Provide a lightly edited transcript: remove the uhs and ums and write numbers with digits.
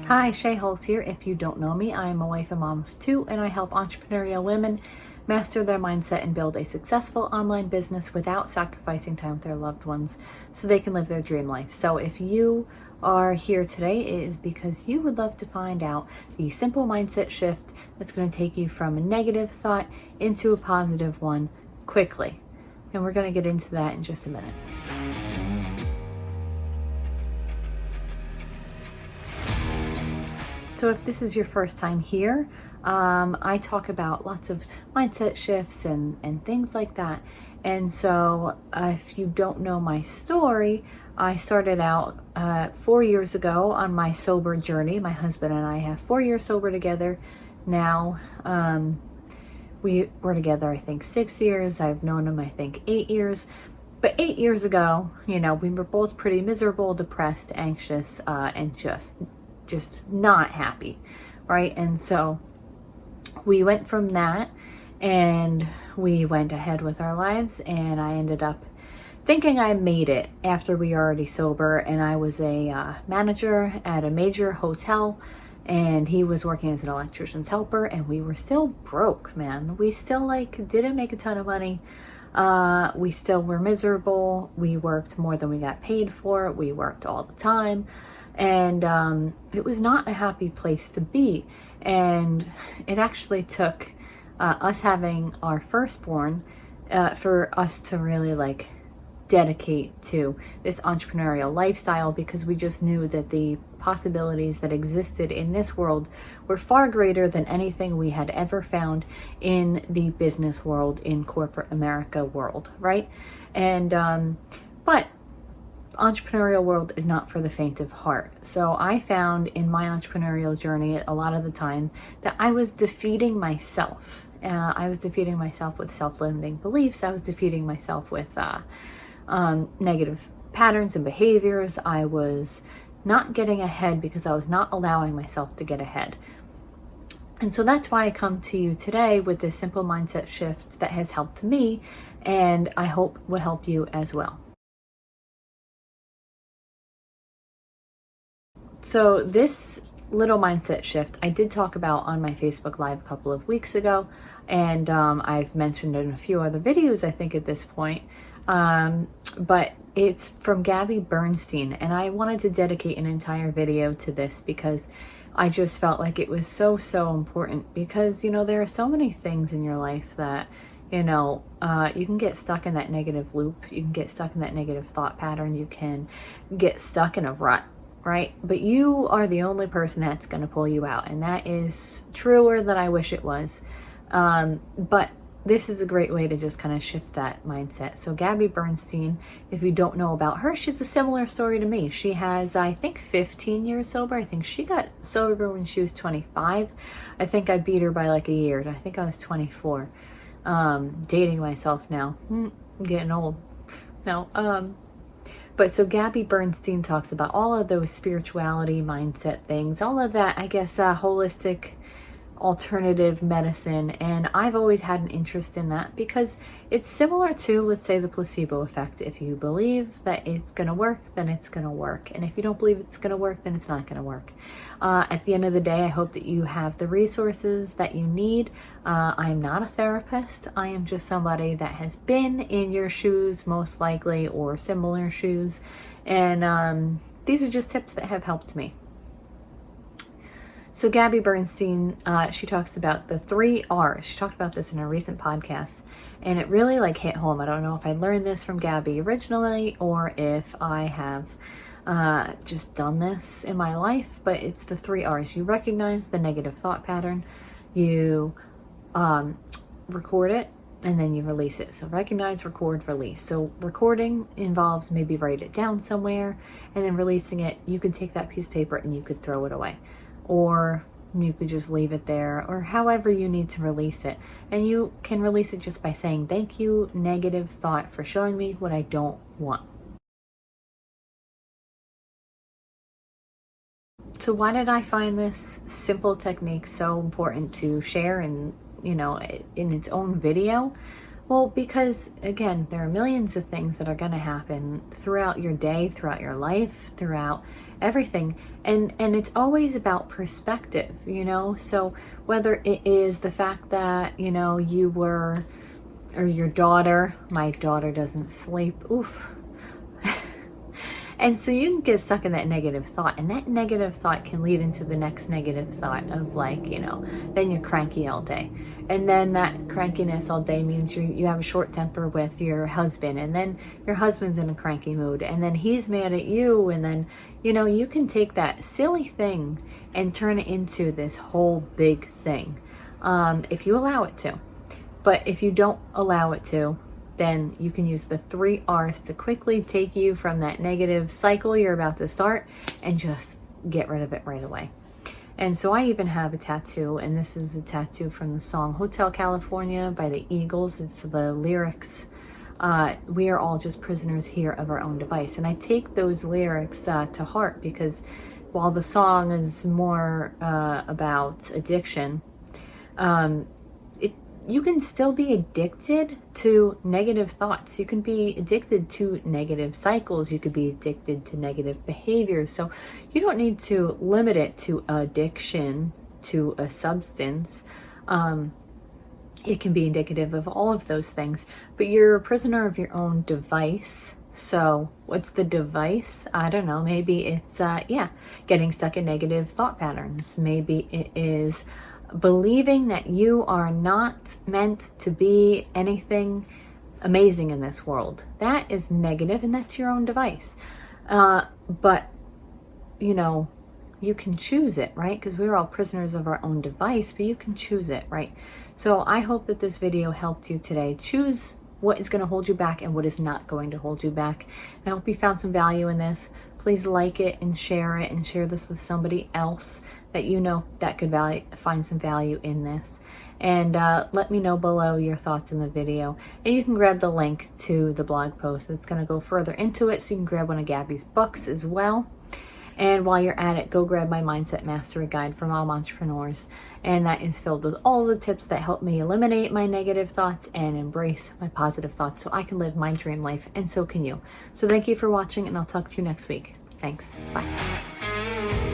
Hi, Shea here. If you don't know me, I am a wife and mom of two, and I help entrepreneurial women master their mindset and build a successful online business without sacrificing time with their loved ones so they can live their dream life. So if you are here today, it is because you would love to find out the simple mindset shift that's going to take you from a negative thought into a positive one quickly. And we're going to get into that in just a minute. So if this is your first time here, I talk about lots of mindset shifts and things like that. And so if you don't know my story, I started out 4 years ago on my sober journey. My husband and I have 4 years sober together now. We were together, I think, 6 years. I've known him, I think, 8 years. But 8 years ago, we were both pretty miserable, depressed, anxious, and just not happy, right? And so we went from that and we went ahead with our lives, and I ended up thinking I made it after we were already sober. And I was a manager at a major hotel, and he was working as an electrician's helper, and we were still broke, man. We still didn't make a ton of money. We still were miserable. We worked more than we got paid for. We worked all the time. And it was not a happy place to be. And it actually took us having our firstborn for us to really dedicate to this entrepreneurial lifestyle, because we just knew that the possibilities that existed in this world were far greater than anything we had ever found in the business world, in corporate America world, right? And but entrepreneurial world is not for the faint of heart. So I found in my entrepreneurial journey a lot of the time that I was defeating myself. I was defeating myself with self-limiting beliefs. I was defeating myself with negative patterns and behaviors. I was not getting ahead because I was not allowing myself to get ahead. And so that's why I come to you today with this simple mindset shift that has helped me, and I hope will help you as well. So this little mindset shift I did talk about on my Facebook Live a couple of weeks ago, and I've mentioned it in a few other videos, I think, at this point. But it's from Gabby Bernstein, and I wanted to dedicate an entire video to this because I just felt like it was so important. Because, there are so many things in your life that, you can get stuck in that negative loop. You can get stuck in that negative thought pattern. You can get stuck in a rut, right? But you are the only person that's going to pull you out. And that is truer than I wish it was. But this is a great way to just kind of shift that mindset. So Gabby Bernstein, if you don't know about her, she's a similar story to me. She has, I think, 15 years sober. I think she got sober when she was 25. I think I beat her by a year. I think I was 24. Dating myself now. I'm getting old. No. But so Gabby Bernstein talks about all of those spirituality, mindset things, all of that, I guess, holistic alternative medicine. And I've always had an interest in that because it's similar to, let's say, the placebo effect. If you believe that it's going to work, then it's going to work. And if you don't believe it's going to work, then it's not going to work. At the end of the day, I hope that you have the resources that you need. I'm not a therapist. I am just somebody that has been in your shoes, most likely, or similar shoes. And these are just tips that have helped me. So Gabby Bernstein, she talks about the 3 R's. She talked about this in a recent podcast, and it really hit home. I don't know if I learned this from Gabby originally or if I have just done this in my life, but it's the 3 R's. You recognize the negative thought pattern, you record it, and then you release it. So recognize, record, release. So recording involves maybe write it down somewhere, and then releasing it, you could take that piece of paper and you could throw it away. Or you could just leave it there, or however you need to release it. And you can release it just by saying, thank you, negative thought, for showing me what I don't want. So why did I find this simple technique so important to share in its own video? Well, because again, there are millions of things that are going to happen throughout your day, throughout your life, throughout everything. And it's always about perspective, you know? So whether it is the fact that, you know, you were, or your daughter, my daughter doesn't sleep. Oof. And so you can get stuck in that negative thought, and that negative thought can lead into the next negative thought of, like, you know, then you're cranky all day. And then that crankiness all day means you have a short temper with your husband, and then your husband's in a cranky mood, and then he's mad at you, and then, you know, you can take that silly thing and turn it into this whole big thing, if you allow it to. But if you don't allow it to, then you can use the 3 R's to quickly take you from that negative cycle you're about to start and just get rid of it right away. And so I even have a tattoo, and this is a tattoo from the song Hotel California by the Eagles. It's the lyrics, we are all just prisoners here of our own device. And I take those lyrics to heart, because while the song is more about addiction, you can still be addicted to negative thoughts. You can be addicted to negative cycles. You could be addicted to negative behaviors. So you don't need to limit it to addiction to a substance. It can be indicative of all of those things, but you're a prisoner of your own device. So what's the device? I don't know. Maybe it's, getting stuck in negative thought patterns. Maybe it is believing that you are not meant to be anything amazing in this world. That is negative, and that's your own device. But, you know, you can choose it, right? Because we're all prisoners of our own device, but you can choose it, right? So I hope that this video helped you today. Choose what is going to hold you back and what is not going to hold you back. And I hope you found some value in this. Please like it and share this with somebody else that you know that could find some value in this. And let me know below your thoughts in the video. And you can grab the link to the blog post. It's going to go further into it, so you can grab one of Gabby's books as well. And while you're at it, go grab my Mindset Mastery Guide for Mom Entrepreneurs. And that is filled with all the tips that help me eliminate my negative thoughts and embrace my positive thoughts so I can live my dream life, and so can you. So thank you for watching, and I'll talk to you next week. Thanks. Bye.